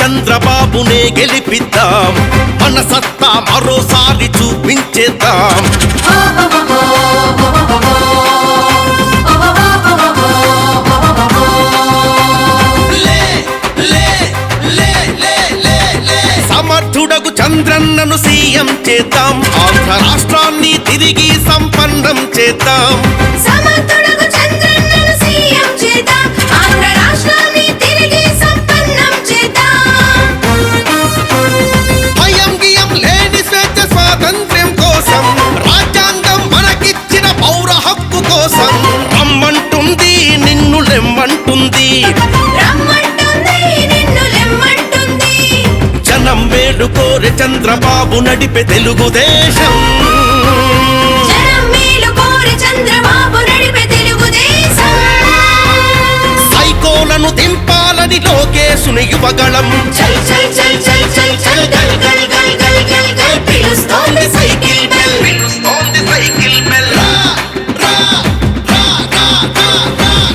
చంద్రబాబునే గెలిపిద్దాం, మన సత్తా మరోసారి చూపించేద్దాం. సమర్థుడగు చంద్రన్నను సీఎం చేద్దాం, ఆంధ్ర రాష్ట్రాన్ని తిరిగి సంపన్నం చేద్దాం. సమర్థుడగు చంద్రన్నను సీఎం చేద్దాం, ఆంధ్ర రాష్ట్రాన్ని తిరిగి సంపన్నం చేద్దాం. భయం గియం లేని స్వేచ్ఛ స్వాతంత్ర్యం కోసం, రాజ్యాంగం మనకిచ్చిన పౌర హక్కు కోసం. రమ్మంటుంది నిన్ను లెమ్మంటుంది, జనం మేలు కోరే చంద్రబాబు నడిపే తెలుగుదేశం. సైకోలను దింపాలని లోకేశుని యువగళం.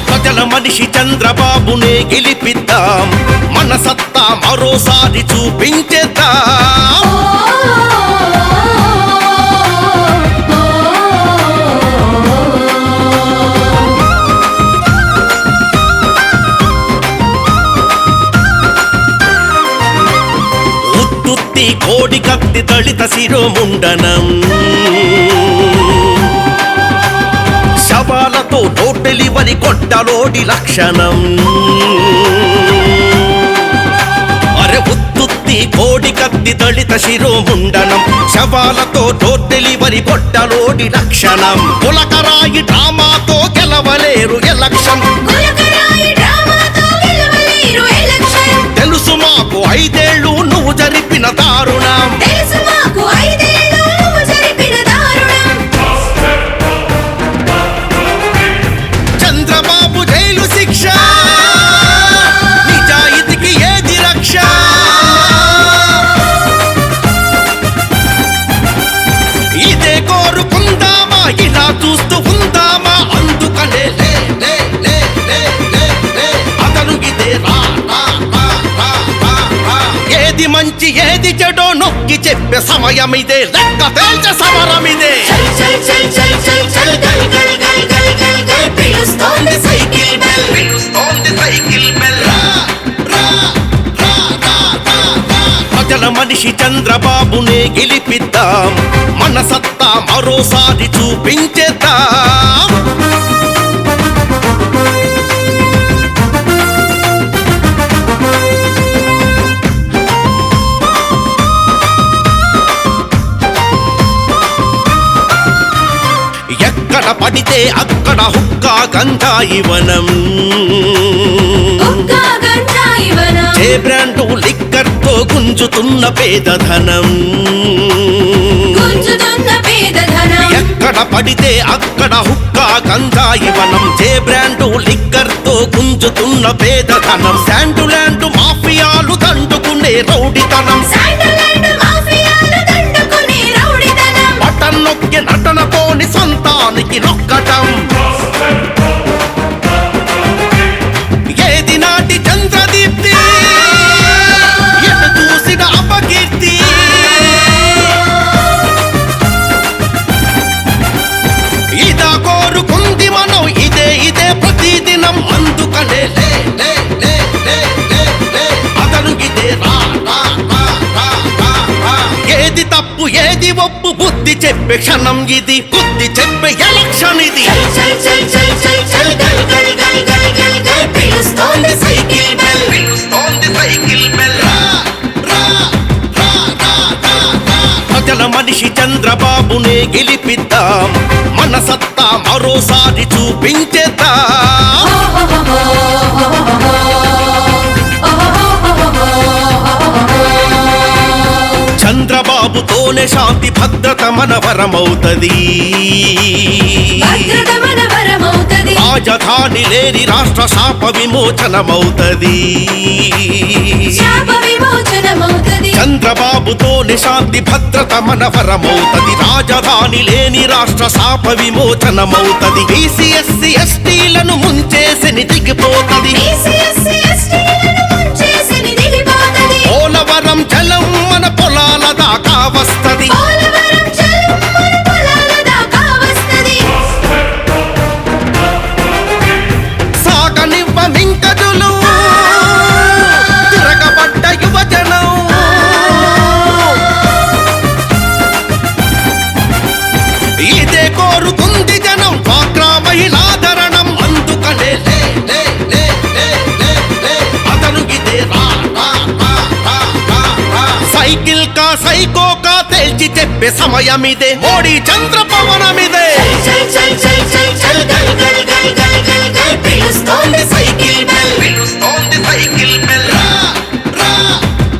ప్రజల మనిషి చంద్రబాబునే గెలిపిద్దాం, మన సత్తా మరోసారి చూపించేద్దాం. ఉత్తుత్తి కోడి కత్తి దళిత శిరోముండనం, శవాలతో డెలివరీ కొట్టలోడి లక్షణం. అరే ఉత్తుత్తి కోడి కత్తి దళిత శిరోముండనం, శవాలతో డెలివరీ కొట్టలోడి లక్షణం. పులకరాయి డ్రామాతో గెలవలేరు ఎలక్షన్, తెలుసు మాకు 5 ఏళ్ళు నువ్వు జరిపిన దారుణం. చంద్రబాబు జైలు శిక్ష, నిజాయితీకి ఏది రక్ష? ఇదే కోరుకుందామా, ఇలా చూస్తూ ఉందామా? అందుకనే అతను ఇదే ఏది మంచి ఏది చెడో నొక్కి చెప్పే సమయం ఇదే, లెక్క తేల్చే సమరం ఇదే. ప్రజల మనిషి చంద్రబాబునే గెలిపిద్దాం, మన సత్తా మరోసారి చూపించేద్దాం. ఎక్కడ పడితే అక్కడ హుక్కా గంజాయి వనం, ఏ బ్రాండు లిక్కర్ తో గుంజుతున్న పేదధనం. ఎక్కడ పడితే అక్కడ హుక్కా గంజాయి వనం, ఏ బ్రాండు లిక్కర్ తో గుంజుతున్న పేదధనం. శాండులాండు మాఫియాలు దండుకునే రౌడితనం, బటన్ నొక్కి నటనతోని సొంతానికి నొక్కటం. ఏది నాటి చంద్రదీప్తి, ఎటు చూసిన అపకీర్తి. ఇదా కోరుకుంది మనం, ఇదే ప్రతిదినం. అందుకనే అతను ఇదే ఏది తప్పు ఏది ఒప్పు బుద్ధి చెప్పే క్షణం ఇది, బుద్ధి చెప్పే ఎలక్షన్ ఇది. ప్రజల మనిషి చంద్రబాబునే గెలిపిద్దాం, మన సత్తా మరోసారి చూపించేద్దాం. చంద్రబాబుతోనే శాంతి భద్రత మన వరమవుతది, రాజధాని లేని రాష్ట్ర శాప విమోచనమవుతది. చంద్రబాబుతోనే శాంతి భద్రత మన వరమవుతది, రాజధాని లేని రాష్ట్ర శాప విమోచనమవుతది. బీసీ ఎస్సీ ఎస్టీలను ముంచేసి దిగిపోతది, వస్తది పోలవరం జలమర పొలాల దాకా వస్తది సాగనివ్వ మింకదులు తిరగబడ్డ యువజనం ఇదే కోరుతుంది జనం డ్వాక్రా మహిళాధరణం అందుకనే లే లే లే లే లే లే అతను ఇదే రా రా రా రా రా రా సైకిల్ కా సైకో కా తేల్చి చెప్పే సమయమిదే మోడీ చంద్ర పవనమిదే చల్ చల్ చల్ చల్ చల్ గల్ గల్ గల్ గల్ గల్ గల్ పిలుస్తోంది సైకిల్ బెల్ పిలుస్తోంది సైకిల్ బెల్ రా రా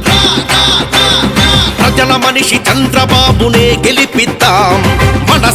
రా రా రా రా ప్రజల మనిషి చంద్రబాబునే గెలిపిద్దాం మన